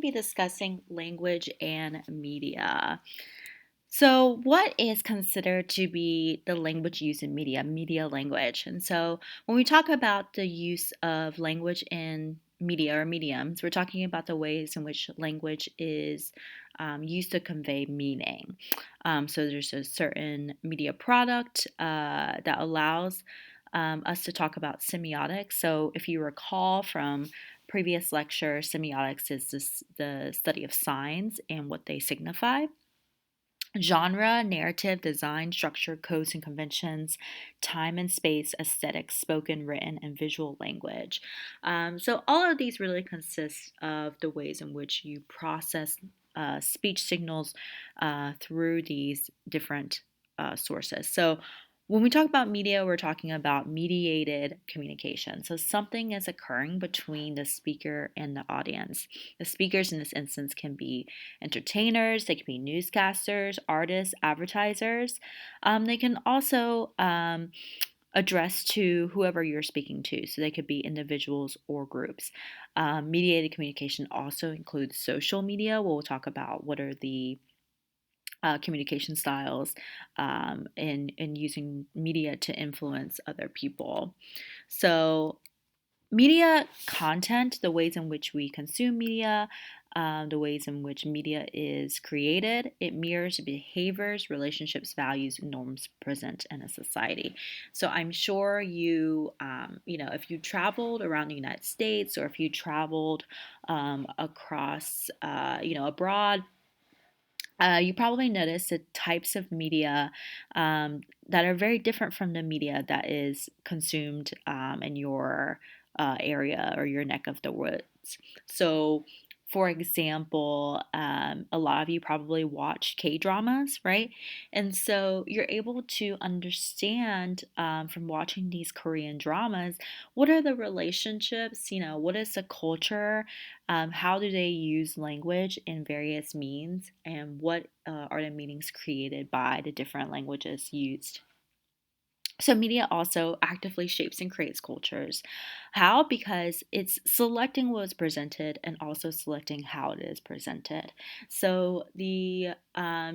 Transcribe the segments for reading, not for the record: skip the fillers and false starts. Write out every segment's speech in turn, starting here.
to be discussing language and media. So, what is considered to be the language used in media, media language? And so, when we talk about the use of language in media or mediums, we're talking about the ways in which language is used to convey meaning. So, there's a certain media product that allows us to talk about semiotics. So, if you recall from previous lecture, semiotics is the study of signs and what they signify. Genre, narrative, design, structure, codes and conventions, time and space, aesthetics, spoken, written, and visual language. So, all of these really consist of the ways in which you process speech signals through these different sources. So, when we talk about media, we're talking about mediated communication. So, something is occurring between the speaker and the audience. The speakers in this instance can be entertainers, they can be newscasters, artists, advertisers. They can also address to whoever you're speaking to, so they could be individuals or groups. Mediated communication also includes social media. We'll talk about what are the communication styles in using media to influence other people. So, media content, the ways in which we consume media, the ways in which media is created, it mirrors behaviors, relationships, values, norms present in a society. So I'm sure if you traveled around the United States or if you traveled across, abroad, you probably noticed the types of media that are very different from the media that is consumed in your area or your neck of the woods. So, for example, a lot of you probably watch K dramas, right? And so you're able to understand from watching these Korean dramas what are the relationships, what is the culture, how do they use language in various means, and what are the meanings created by the different languages used? So, media also actively shapes and creates cultures. How? Because it's selecting what is presented and also selecting how it is presented. So, the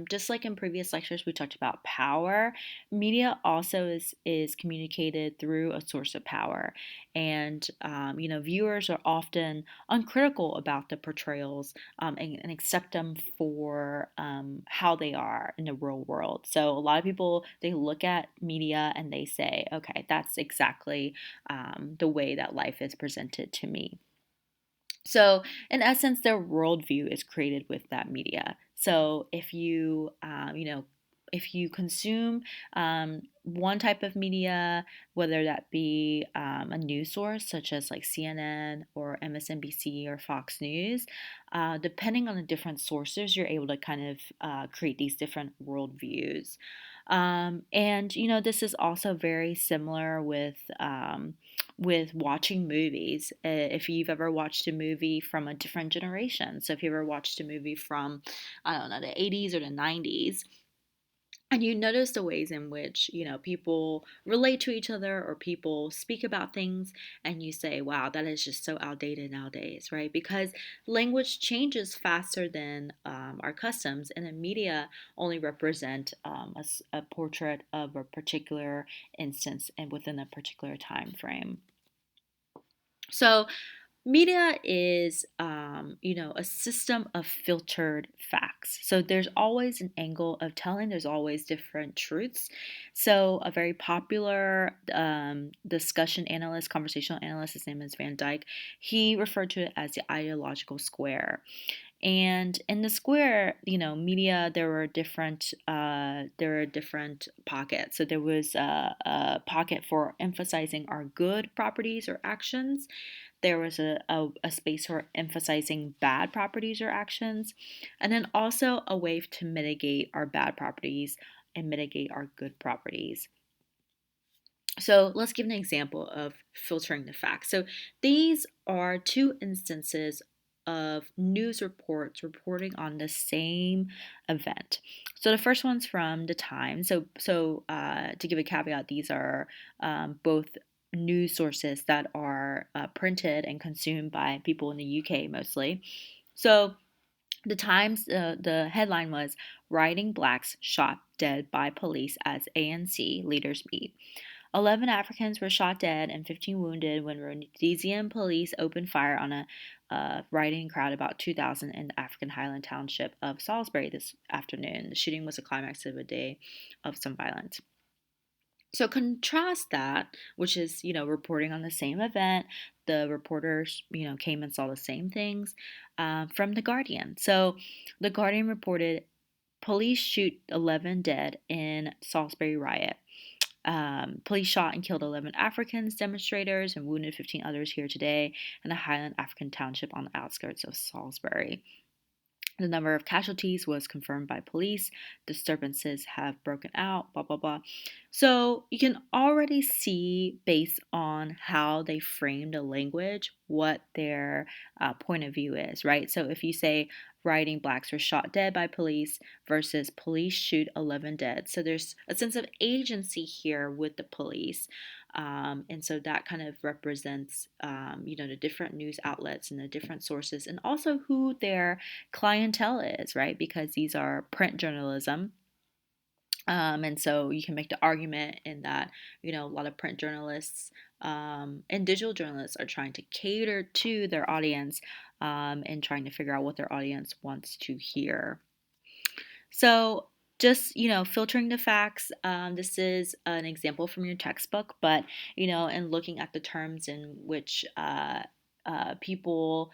just like in previous lectures, we talked about power. Media also is communicated through a source of power, and viewers are often uncritical about the portrayals and accept them for how they are in the real world. So a lot of people, they look at media and they say, okay, that's exactly the way that life is presented to me. So, in essence, their worldview is created with that media. So, if you consume one type of media, whether that be a news source such as like CNN or MSNBC or Fox News, depending on the different sources, you're able to kind of create these different worldviews. And this is also very similar with watching movies. If you've ever watched a movie from a different generation, so if you ever watched a movie from, I don't know, the 80s or the 90s, and you notice the ways in which, people relate to each other or people speak about things, and you say, wow, that is just so outdated nowadays, right? Because language changes faster than our customs, and the media only represent a portrait of a particular instance and within a particular time frame. So, media is, a system of filtered facts. So there's always an angle of telling. There's always different truths. So a very popular discussion analyst, conversational analyst, his name is Van Dyke. He referred to it as the ideological square. And in the square, media, there were different pockets. So there was a pocket for emphasizing our good properties or actions. There was a space for emphasizing bad properties or actions, and then also a way to mitigate our bad properties and mitigate our good properties. So let's give an example of filtering the facts. So these are two instances of news reports reporting on the same event. So the first one's from the Times. So to give a caveat, these are both news sources that are printed and consumed by people in the UK mostly. So the Times, the headline was Rioting Blacks Shot Dead by Police as ANC Leaders Meet. 11 Africans were shot dead and 15 wounded when Rhodesian police opened fire on a rioting crowd about 2,000 in the African Highland township of Salisbury this afternoon. The shooting was a climax of a day of some violence. So contrast that, which is, reporting on the same event. The reporters, came and saw the same things from The Guardian. So The Guardian reported police shoot 11 dead in Salisbury riot. Police shot and killed 11 Africans demonstrators and wounded 15 others here today in a Highland African township on the outskirts of Salisbury. The number of casualties was confirmed by police. Disturbances have broken out, blah, blah, blah. So you can already see, based on how they frame the language, what their point of view is, right? So if you say rioting blacks were shot dead by police versus police shoot 11 dead. So there's a sense of agency here with the police. And so that kind of represents, the different news outlets and the different sources, and also who their clientele is, right? Because these are print journalism. And so you can make the argument in that, a lot of print journalists and digital journalists are trying to cater to their audience and trying to figure out what their audience wants to hear. So just, filtering the facts. This is an example from your textbook, but, and looking at the terms in which people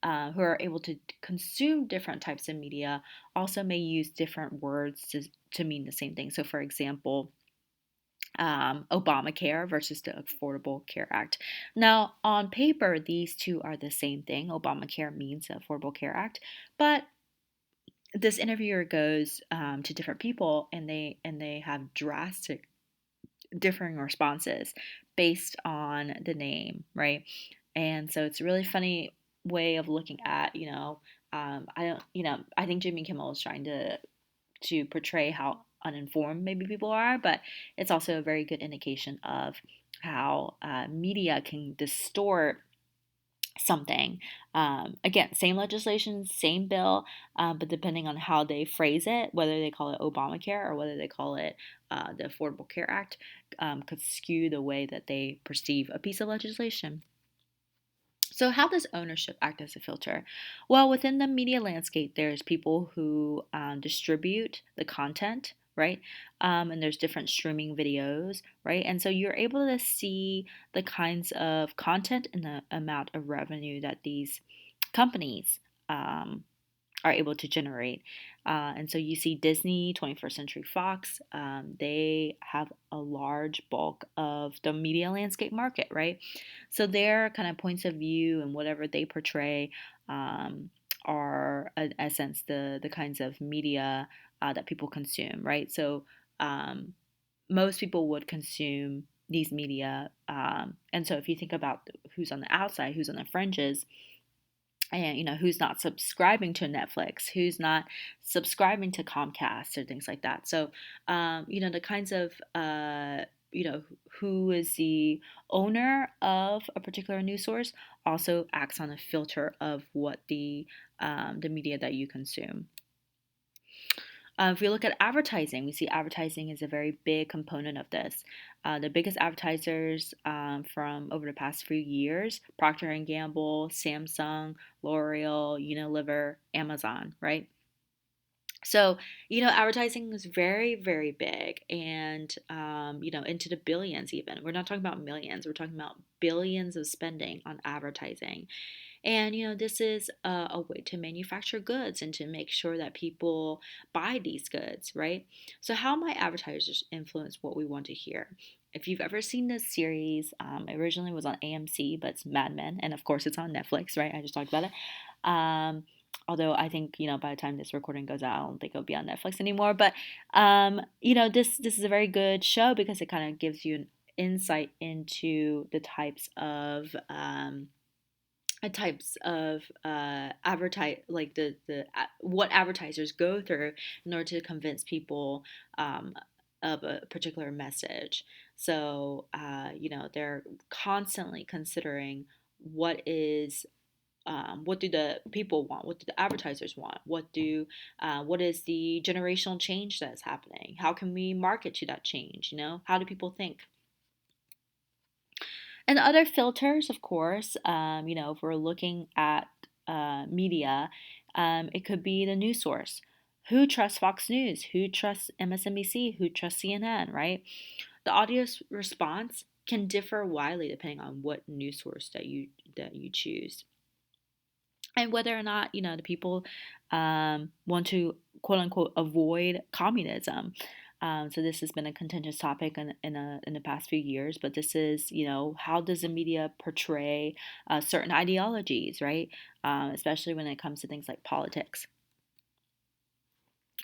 who are able to consume different types of media also may use different words to mean the same thing. So, for example, Obamacare versus the Affordable Care Act. Now, on paper, these two are the same thing. Obamacare means the Affordable Care Act, but this interviewer goes to different people, and they have drastic differing responses based on the name, right? And so it's a really funny way of looking at, I don't, I think Jimmy Kimmel is trying to portray how uninformed maybe people are, but it's also a very good indication of how media can distort something. Again, same legislation, same bill, but depending on how they phrase it, whether they call it Obamacare or whether they call it the Affordable Care Act, could skew the way that they perceive a piece of legislation. So, how does ownership act as a filter? Well, within the media landscape, there's people who distribute the content, right? And there's different streaming videos, right? And so you're able to see the kinds of content and the amount of revenue that these companies are able to generate. And so you see Disney, 21st Century Fox, they have a large bulk of the media landscape market, right? So their kind of points of view and whatever they portray are, in essence, the kinds of media that people consume, right? So most people would consume these media. And so if you think about who's on the outside, who's on the fringes, and who's not subscribing to Netflix, who's not subscribing to Comcast or things like that. So the kinds of who is the owner of a particular news source also acts on a filter of what the media that you consume. If we look at advertising, we see advertising is a very big component of this. The biggest advertisers from over the past few years: Procter and Gamble, Samsung, L'Oreal, Unilever, Amazon, right? So, advertising is very, very big, and, into the billions even. We're not talking about millions, we're talking about billions of spending on advertising. And, this is a way to manufacture goods and to make sure that people buy these goods, right? So, how might advertisers influence what we want to hear? If you've ever seen this series, it originally was on AMC, but it's Mad Men, and of course it's on Netflix, right? I just talked about it. Although I think, by the time this recording goes out, I don't think it'll be on Netflix anymore. But this is a very good show because it kind of gives you an insight into the types of advertise like the what advertisers go through in order to convince people of a particular message. So they're constantly considering what is what do the people want? What do the advertisers want? What is the generational change that's happening? How can we market to that change? How do people think? And other filters, of course, if we're looking at media, it could be the news source. Who trusts Fox News? Who trusts MSNBC? Who trusts CNN, right? The audience response can differ widely depending on what news source that you choose, and whether or not the people want to quote unquote avoid communism. So this has been a contentious topic in the past few years, but this is, how does the media portray certain ideologies, right? Especially when it comes to things like politics.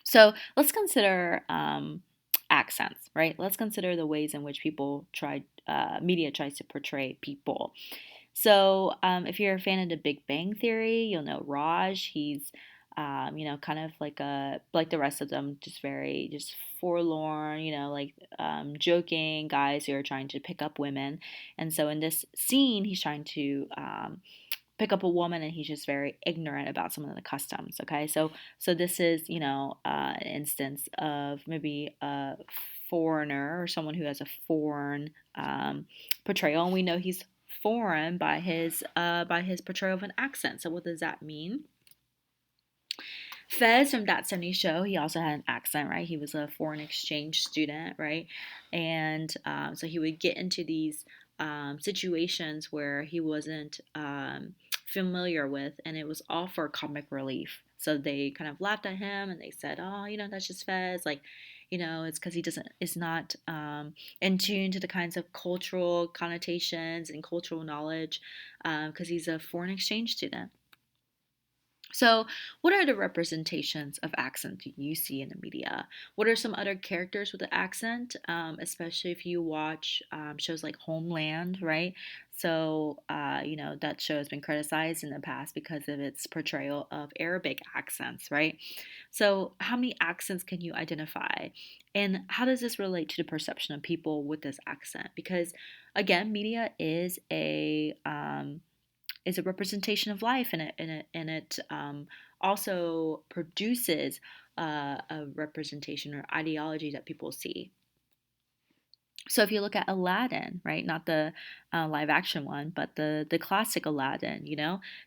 So let's consider accents, right? Let's consider the ways in which media tries to portray people. So, if you're a fan of The Big Bang Theory, you'll know Raj. He's, kind of like the rest of them, just very just forlorn, like joking guys who are trying to pick up women. And so in this scene, he's trying to pick up a woman, and he's just very ignorant about some of the customs. Okay, so this is an instance of maybe a foreigner or someone who has a foreign portrayal, and we know he's foreign by his portrayal of an accent. So what does that mean? Fez from That 70 Show, he also had an accent, right? He was a foreign exchange student, right? And so he would get into these situations where he wasn't familiar with, and it was all for comic relief. So they kind of laughed at him and they said, "Oh, that's just Fez." Like, it's because he doesn't is not in tune to the kinds of cultural connotations and cultural knowledge because he's a foreign exchange student. So, what are the representations of accent you see in the media? What are some other characters with an accent, especially if you watch shows like Homeland, right? So, that show has been criticized in the past because of its portrayal of Arabic accents, right? So, how many accents can you identify? And how does this relate to the perception of people with this accent? Because, again, media is a representation of life, and it also produces a representation or ideology that people see. So if you look at Aladdin, right, not the live action one, but the classic Aladdin,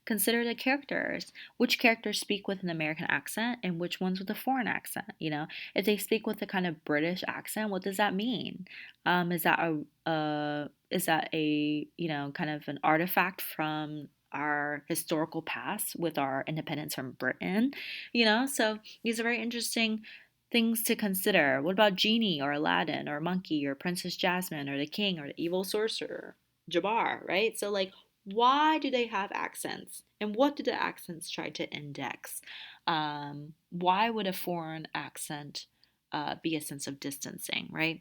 consider the characters. Which characters speak with an American accent and which ones with a foreign accent? If they speak with a kind of British accent, what does that mean? Is that a kind of an artifact from our historical past with our independence from Britain? So these are very interesting things to consider. What about Genie or Aladdin or Monkey or Princess Jasmine or the King or the evil sorcerer, Jabbar, right? So, like, why do they have accents? And what do the accents try to index? Why would a foreign accent be a sense of distancing, right?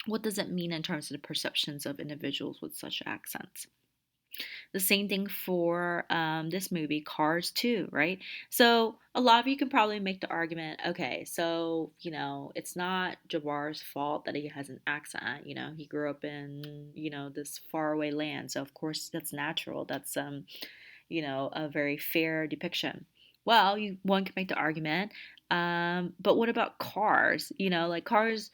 What does it mean in terms of the perceptions of individuals with such accents? The same thing for this movie, Cars 2, right? So a lot of you can probably make the argument, okay, so, it's not Jabar's fault that he has an accent. He grew up in, this faraway land. So, of course, that's natural. That's, a very fair depiction. Well, one can make the argument, but what about cars? Like cars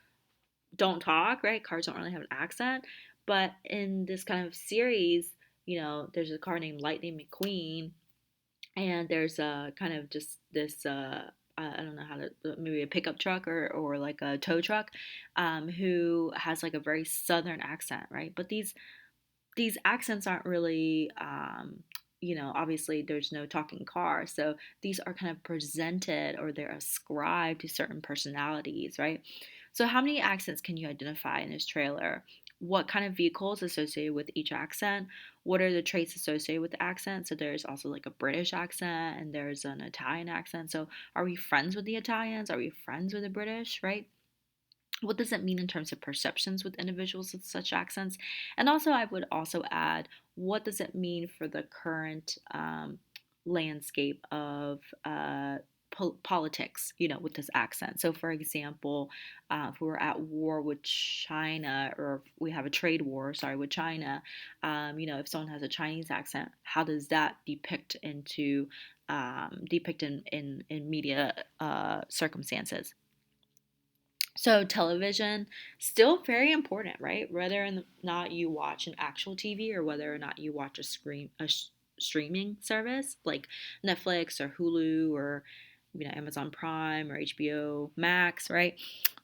don't talk, right? Cars don't really have an accent. But in this kind of series, there's a car named Lightning McQueen, and there's a kind of just this I don't know how to, maybe a pickup truck or like a tow truck, who has like a very southern accent, right? But these accents aren't really obviously there's no talking car, so these are kind of presented or they're ascribed to certain personalities, right? So how many accents can you identify in this trailer? What kind of vehicles associated with each accent? What are the traits associated with the accent? So there's also like a British accent and there's an Italian accent. So are we friends with the Italians? Are we friends with the British, right? What does it mean in terms of perceptions with individuals with such accents? And also, I would also add, what does it mean for the current landscape of politics, with this accent. So, for example, if we're at war with China, or if we have a trade war, sorry, with China, if someone has a Chinese accent, how does that depict in media circumstances? So television still very important, right? Whether or not you watch an actual TV or whether or not you watch streaming service like Netflix or Hulu or Amazon Prime or HBO Max, right?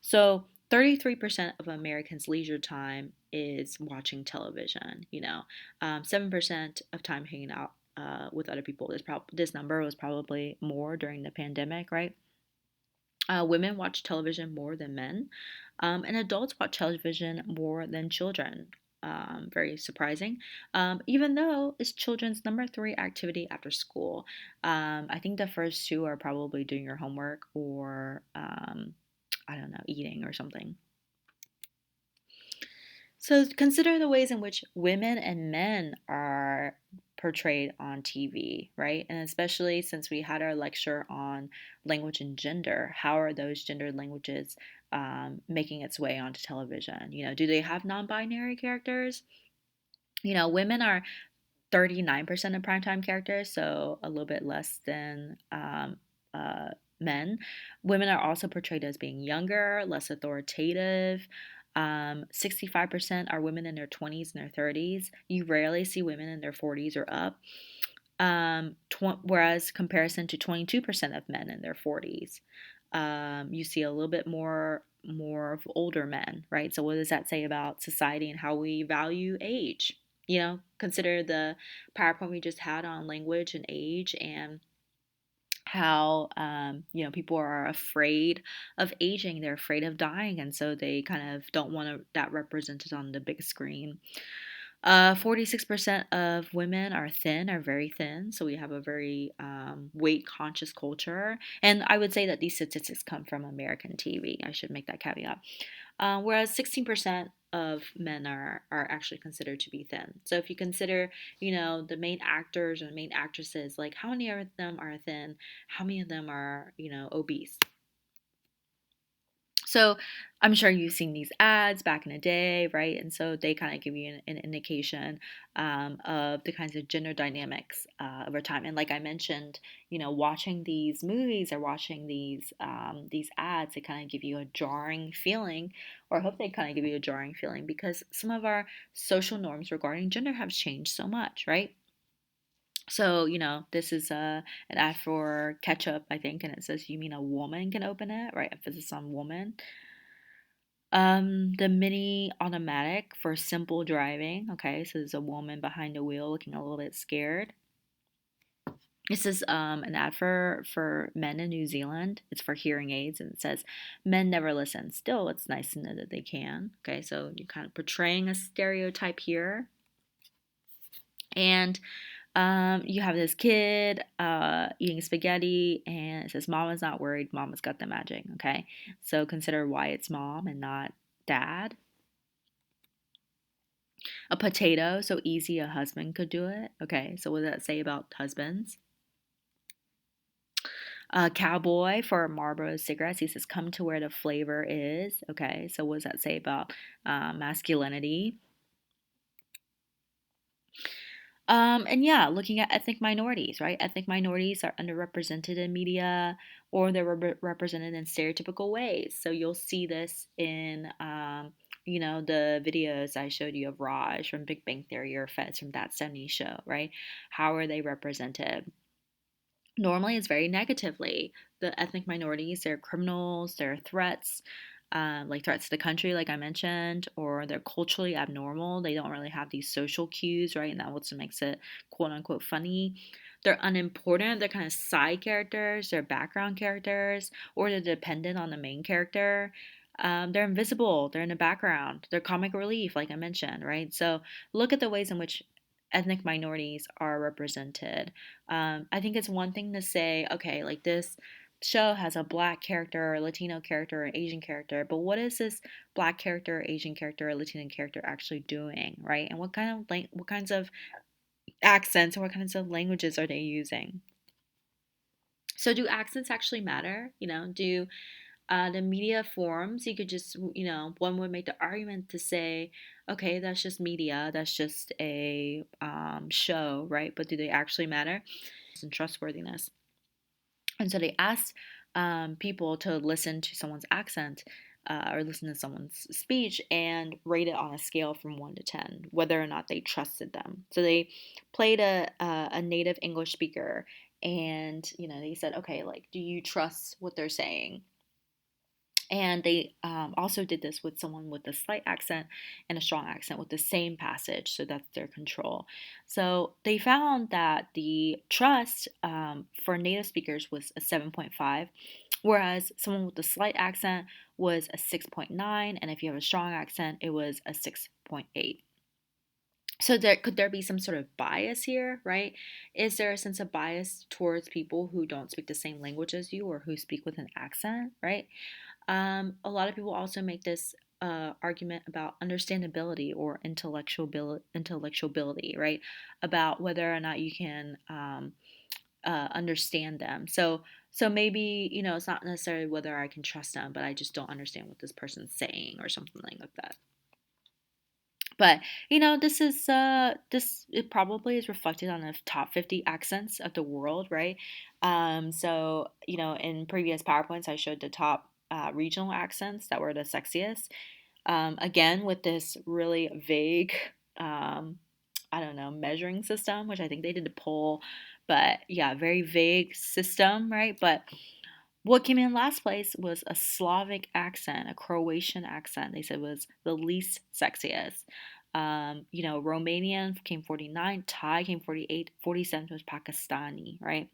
So 33% of Americans' leisure time is watching television. 7% of time hanging out with other people. This number was probably more during the pandemic, right? Women watch television more than men, and adults watch television more than children. Very surprising, even though it's children's number three activity after school. I think the first two are probably doing your homework or, I don't know, eating or something. So consider the ways in which women and men are portrayed on TV, right? And especially since we had our lecture on language and gender, how are those gendered languages making its way onto television? Do they have non-binary characters? Women are 39% of primetime characters, so a little bit less than uh, men. Women are also portrayed as being younger, less authoritative. 65% are women in their 20s and their 30s. You rarely see women in their 40s or up. Whereas comparison to 22% of men in their 40s. You see a little bit more of older men, right? So what does that say about society and how we value age? Consider the PowerPoint we just had on language and age, and how people are afraid of aging, they're afraid of dying, and so they kind of don't want that represented on the big screen. 46% of women are thin, are very thin. So we have a very weight conscious culture. And I would say that these statistics come from American TV. I should make that caveat. Whereas 16% of men are actually considered to be thin. So if you consider, the main actors or the main actresses, like how many of them are thin, how many of them are, obese? So I'm sure you've seen these ads back in the day, right? And so they kind of give you an indication of the kinds of gender dynamics over time. And like I mentioned, watching these movies or watching these ads, they kind of give you a jarring feeling, or I hope they kind of give you a jarring feeling because some of our social norms regarding gender have changed so much, right? So, this is an ad for ketchup, I think, and it says, "You mean a woman can open it?" Right? Emphasis on woman. The mini automatic for simple driving. Okay, so there's a woman behind the wheel looking a little bit scared. This is an ad for men in New Zealand. It's for hearing aids, and it says, "Men never listen." Still, it's nice to know that they can. Okay, so you're kind of portraying a stereotype here. And you have this kid eating spaghetti, and it says, "Mama's not worried. Mama's got the magic." Okay, so consider why it's mom and not dad. A potato, so easy a husband could do it. Okay, so what does that say about husbands? A cowboy for Marlboro cigarettes. He says, "Come to where the flavor is." Okay, so what does that say about masculinity? And yeah, looking at ethnic minorities, right? Ethnic minorities are underrepresented in media or they're represented in stereotypical ways. So you'll see this in, the videos I showed you of Raj from Big Bang Theory or Fez from That 70s Show, right? How are they represented? Normally, it's very negatively. The ethnic minorities, they're criminals, they're threats, like threats to the country, like I mentioned, or they're culturally abnormal. They don't really have these social cues, right? And that what makes it quote unquote funny. They're unimportant. They're kind of side characters. They're background characters, or they're dependent on the main character. They're invisible. They're in the background. They're comic relief, like I mentioned, right? So look at the ways in which ethnic minorities are represented. I think it's one thing to say, okay, like this show has a black character, or Latino character, or Asian character, but what is this black character, Asian character, or Latino character actually doing, right? And what kinds of accents or what kinds of languages are they using? So, do accents actually matter? Do the media forms, you could just, one would make the argument to say, okay, that's just media, that's just a show, right? But do they actually matter? And trustworthiness. And so they asked people to listen to someone's accent or listen to someone's speech and rate it on a scale from 1 to 10, whether or not they trusted them. So they played a native English speaker and, they said, okay, like, do you trust what they're saying? And they also did this with someone with a slight accent and a strong accent with the same passage, so that's their control. So they found that the trust for native speakers was a 7.5, whereas someone with a slight accent was a 6.9, and if you have a strong accent, it was a 6.8. So could there be some sort of bias here, right? Is there a sense of bias towards people who don't speak the same language as you or who speak with an accent, right? A lot of people also make this argument about understandability or intellectuality, right? About whether or not you can understand them. So maybe it's not necessarily whether I can trust them, but I just don't understand what this person's saying or something like that. But this it probably is reflected on the top 50 accents of the world, right? So in previous PowerPoints, I showed the top regional accents that were the sexiest. Again, with this really vague, I don't know, measuring system, which I think they did a poll, but yeah, very vague system, right? But what came in last place was a Slavic accent, a Croatian accent. They said was the least sexiest. Romanian came 49, Thai came 48, 47 was Pakistani, right?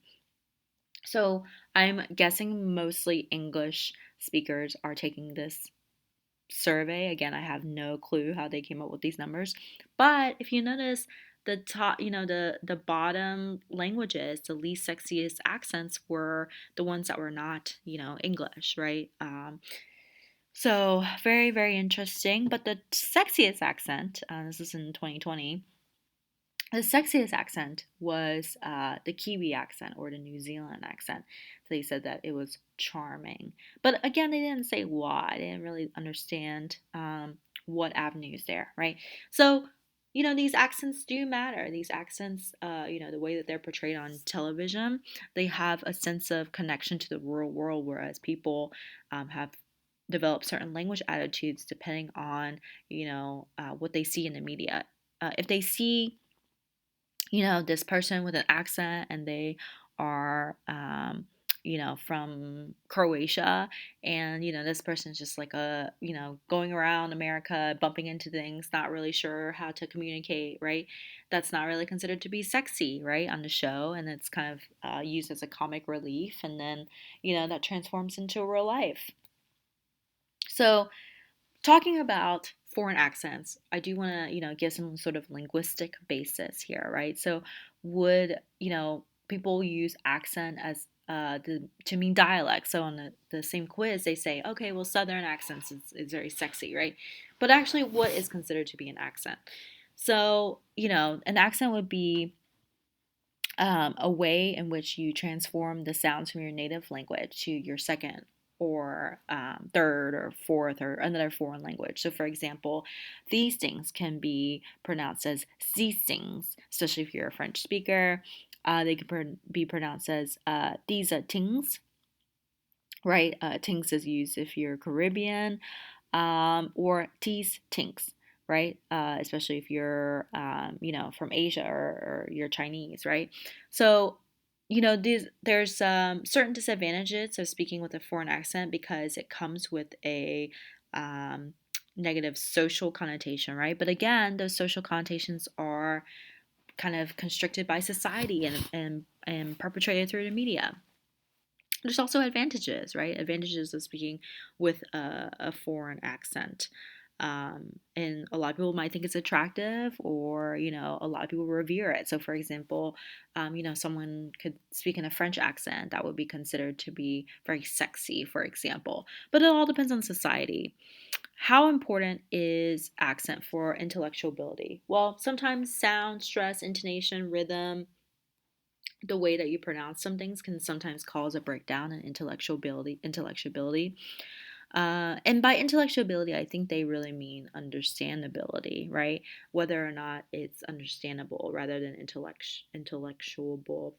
So I'm guessing mostly English speakers are taking this survey. Again, I have no clue how they came up with these numbers. But if you notice, the top, the bottom languages, the least sexiest accents were the ones that were not, English, right? So very, very interesting. But the sexiest accent, this is in 2020, the sexiest accent was the Kiwi accent or the New Zealand accent. So they said that it was charming. But again, they didn't say why. They didn't really understand what avenues there, right? So, these accents do matter. These accents, the way that they're portrayed on television, they have a sense of connection to the real world, whereas people have developed certain language attitudes depending on, what they see in the media. If they see this person with an accent and they are, from Croatia, and, this person's just like going around America, bumping into things, not really sure how to communicate, right? That's not really considered to be sexy, right, on the show. And it's kind of used as a comic relief. And then, that transforms into real life. So, talking about foreign accents, I do want to, give some sort of linguistic basis here, right? So, would, people use accent as to mean dialect? So, on the same quiz, they say, okay, well, Southern accents is very sexy, right? But actually, what is considered to be an accent? So, an accent would be a way in which you transform the sounds from your native language to your second or third or fourth or another foreign language. So, for example, these things can be pronounced as these things, especially if you're a French speaker. They can be pronounced as these are things, right? Things is used if you're Caribbean, or these things, right? Especially if you're, from Asia or you're Chinese, right? So, there's certain disadvantages of speaking with a foreign accent because it comes with a negative social connotation, right? But again, those social connotations are kind of constricted by society and perpetrated through the media. There's also advantages, right? Advantages of speaking with a foreign accent. And a lot of people might think it's attractive, or a lot of people revere it. So, for example, someone could speak in a French accent that would be considered to be very sexy, for example. But it all depends on society. How important is accent for intellectual ability? Well, sometimes sound, stress, intonation, rhythm, the way that you pronounce some things can sometimes cause a breakdown in intellectuality. And by intellectuality, I think they really mean understandability, right? Whether or not it's understandable rather than intellectual. But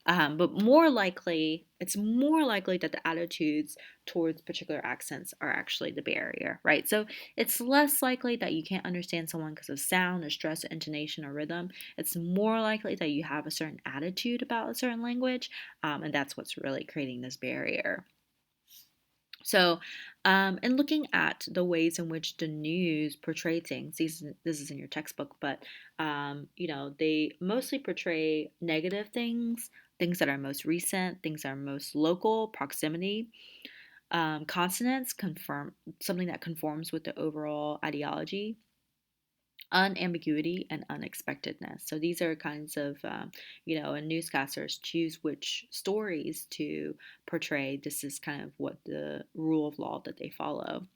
it's more likely that the attitudes towards particular accents are actually the barrier, right? So it's less likely that you can't understand someone because of sound or stress or intonation or rhythm. It's more likely that you have a certain attitude about a certain language, and that's what's really creating this barrier. So, and looking at the ways in which the news portray things, this is in your textbook, but they mostly portray negative things, things that are most recent, things that are most local, proximity. Consonants confirm something that conforms with the overall ideology, unambiguity, and unexpectedness. So these are kinds of, and newscasters choose which stories to portray. This is kind of what the rule of law that they follow.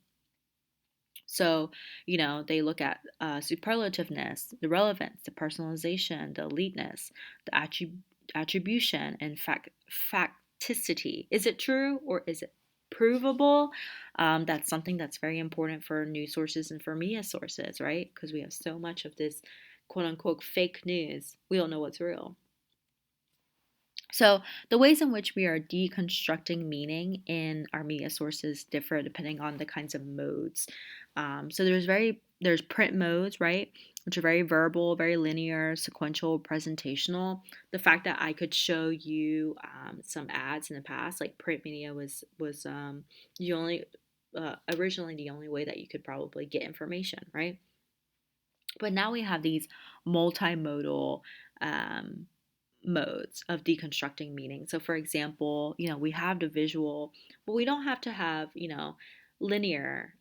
So, they look at superlativeness, the relevance, the personalization, the eliteness, the attribution, and facticity. Is it true or is it provable? That's something that's very important for news sources and for media sources, right? Because we have so much of this quote unquote fake news. We don't know what's real. So, the ways in which we are deconstructing meaning in our media sources differ depending on the kinds of modes. So, there's print modes, right, which are very verbal, very linear, sequential, presentational. The fact that I could show you some ads in the past, like print media, was the only originally the only way that you could probably get information, right? But now we have these multimodal um, modes of deconstructing meaning. So, for example, we have the visual, but we don't have to have, linear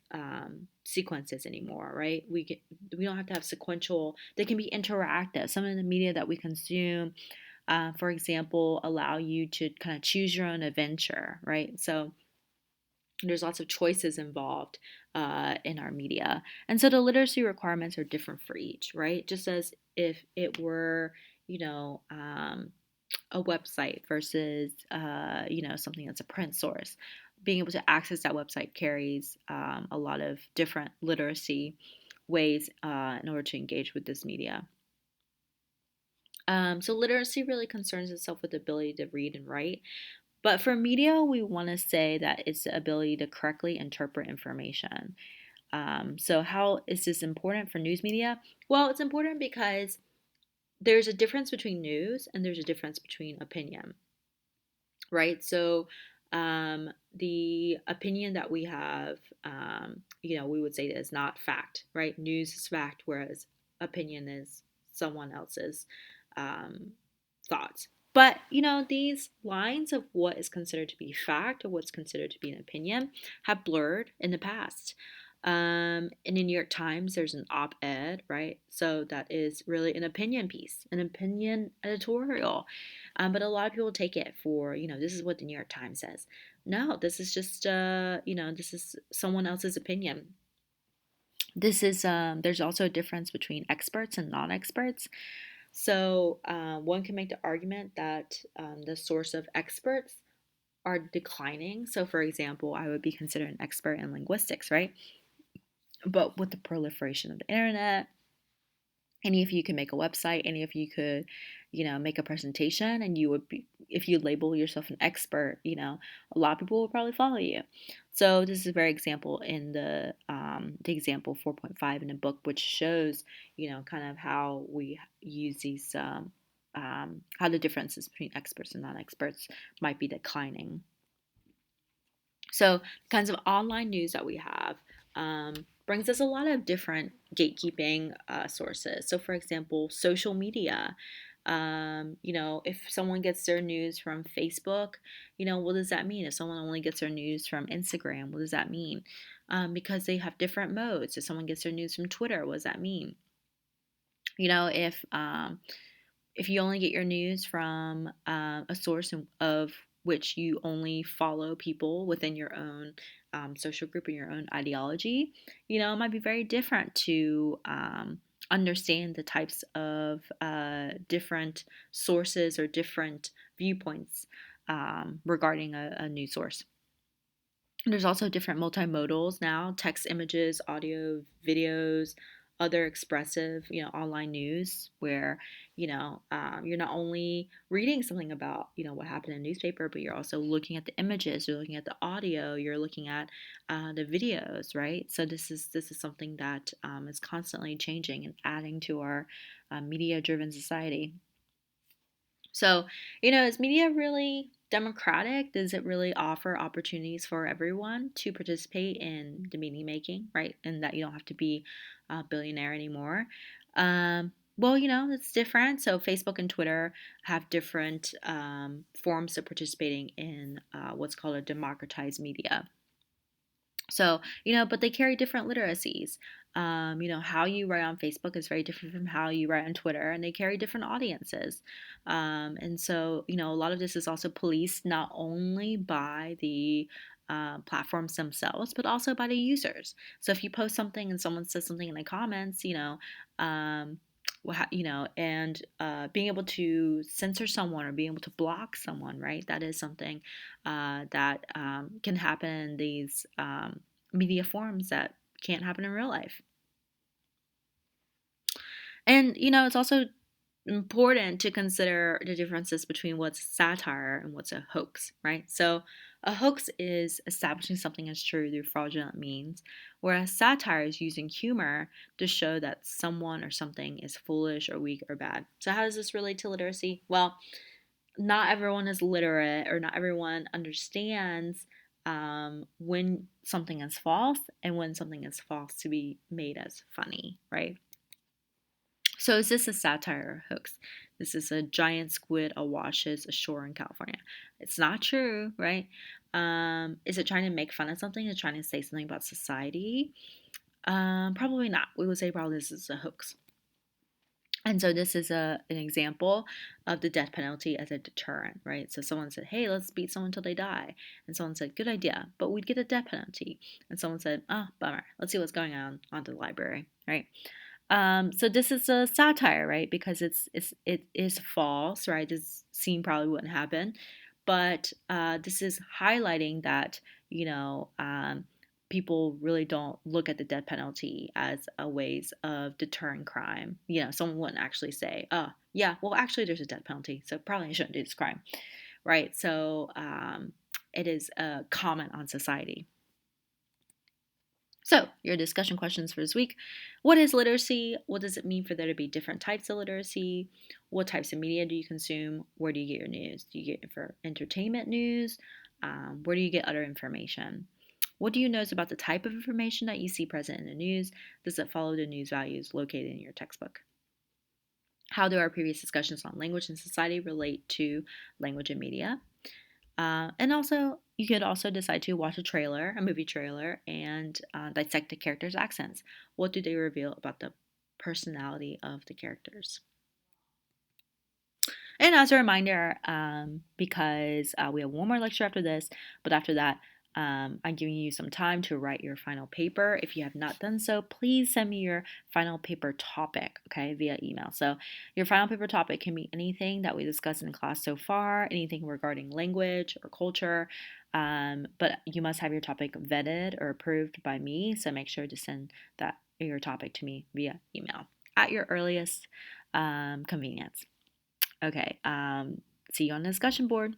sequences anymore, right? We don't have to have sequential. They can be interactive. Some of the media that we consume, for example, allow you to kind of choose your own adventure, right? So there's lots of choices involved in our media. And so the literacy requirements are different for each, right? Just as if it were, a website versus, something that's a print source. Being able to access that website carries a lot of different literacy ways in order to engage with this media. So literacy really concerns itself with the ability to read and write. But for media, we want to say that it's the ability to correctly interpret information. So, how is this important for news media? Well, it's important because there's a difference between news and there's a difference between opinion, right? So, the opinion that we have, we would say is not fact, right? News is fact, whereas opinion is someone else's um, thoughts. But, these lines of what is considered to be fact or what's considered to be an opinion have blurred in the past. In the New York Times, there's an op ed, right? So that is really an opinion piece, an opinion editorial. But a lot of people take it for, this is what the New York Times says. No, this is just, this is someone else's opinion. There's also a difference between experts and non experts. So one can make the argument that the source of experts are declining. So, for example, I would be considered an expert in linguistics, right? But with the proliferation of the internet, any of you can make a website, any of you could, make a presentation, and you would be, if you label yourself an expert, a lot of people will probably follow you. So this is a very example in the example 4.5 in the book, which shows, kind of how we use these, how the differences between experts and non-experts might be declining. So, kinds of online news that we have brings us a lot of different gatekeeping sources. So, for example, social media. If someone gets their news from Facebook, what does that mean? If someone only gets their news from Instagram, what does that mean? Because they have different modes. If someone gets their news from Twitter, what does that mean? If you only get your news from a source of which you only follow people within your own social group and your own ideology, it might be very different to understand the types of different sources or different viewpoints regarding a news source. There's also different multimodals now: text, images, audio, videos, other expressive, online news where, you're not only reading something about, what happened in a newspaper, but you're also looking at the images, you're looking at the audio, you're looking at the videos, right? So this is something that is constantly changing and adding to our media-driven society. So, is media really democratic? Does it really offer opportunities for everyone to participate in the meaning making, right? And that you don't have to be a billionaire anymore. Well, it's different. So, Facebook and Twitter have different forms of participating in what's called a democratized media. So, but they carry different literacies. How you write on Facebook is very different from how you write on Twitter, and they carry different audiences. And so, a lot of this is also policed not only by the platforms themselves, but also by the users. So if you post something and someone says something in the comments, and being able to censor someone or being able to block someone, right? That is something that can happen in these media forms that can't happen in real life. And, it's also important to consider the differences between what's satire and what's a hoax, right? So, a hoax is establishing something as true through fraudulent means, whereas satire is using humor to show that someone or something is foolish or weak or bad. So, how does this relate to literacy? Well, not everyone is literate or not everyone understands when something is false and when something is false to be made as funny, right? So is this a satire or hoax? This is a giant squid awashes ashore in California. It's not true, right? Is it trying to make fun of something? Is it trying to say something about society? Probably not. We would say probably this is a hoax. And so this is an example of the death penalty as a deterrent, right? So someone said, "Hey, let's beat someone until they die," and someone said, "Good idea, but we'd get a death penalty." And someone said, "Oh, bummer. Let's see what's going on to the library," right? So this is a satire, right? Because it is false, right? This scene probably wouldn't happen, but this is highlighting that people really don't look at the death penalty as a ways of deterring crime. Someone wouldn't actually say, "Oh, yeah, well, actually, there's a death penalty, so probably I shouldn't do this crime," right? So it is a comment on society. So, your discussion questions for this week: what is literacy? What does it mean for there to be different types of literacy? What types of media do you consume? Where do you get your news? Do you get it for entertainment news? Where do you get other information? What do you know about the type of information that you see present in the news? Does it follow the news values located in your textbook? How do our previous discussions on language and society relate to language and media? And also, you could also decide to watch a movie trailer, and dissect the characters' accents. What do they reveal about the personality of the characters? And as a reminder, because we have one more lecture after this, but after that, I'm giving you some time to write your final paper. If you have not done so, please send me your final paper topic, okay, via email. So your final paper topic can be anything that we discussed in class so far, anything regarding language or culture, but you must have your topic vetted or approved by me. So make sure to send your topic to me via email at your earliest convenience. Okay. See you on the discussion board.